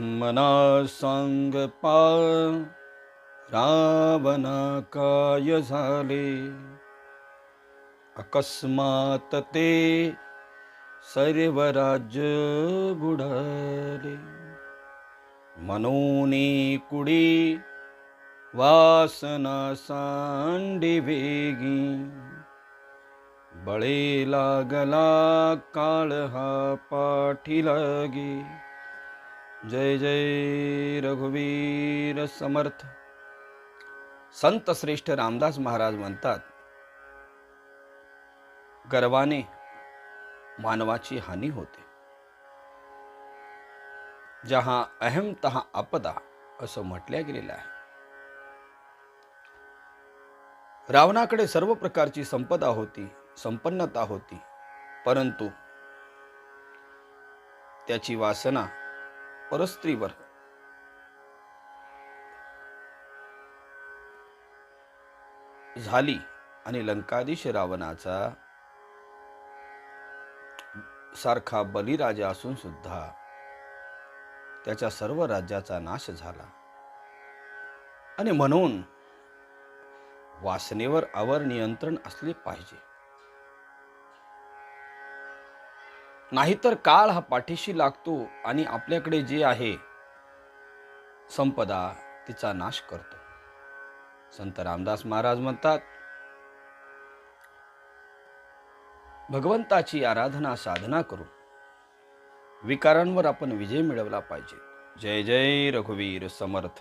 मना सांग रावणा काय झाले, अकस्मात ते सर्व राज्य बुडाले. मनोनी कुडी वासना सांडी वेगी, बळे लागला काळ हा पाठी लागी. जय जय रघुवीर समर्थ. संत श्रेष्ठ रामदास महाराज म्हणतात, गर्वाने मानवाची हानी होते. जहा अहम तहा आपदा असं म्हटल्या गेलेलं आहे. रावणाकडे सर्व प्रकारची संपदा होती, संपन्नता होती, परंतु त्याची वासना परस्त्रीवर झाली आणि लंकाधीश रावणाचा सारखा बलिराजा असून सुद्धा त्याच्या सर्व राज्याचा नाश झाला. आणि म्हणून वासनेवर आवर नियंत्रण असले पाहिजे, नाहीतर काळ हा पाठीशी लागतो आणि आपल्याकडे जे आहे संपदा तिचा नाश करतो. संत रामदास महाराज म्हणतात, भगवंताची आराधना साधना करू विकारांवर आपण विजय मिळवला पाहिजे. जय जय रघुवीर समर्थ.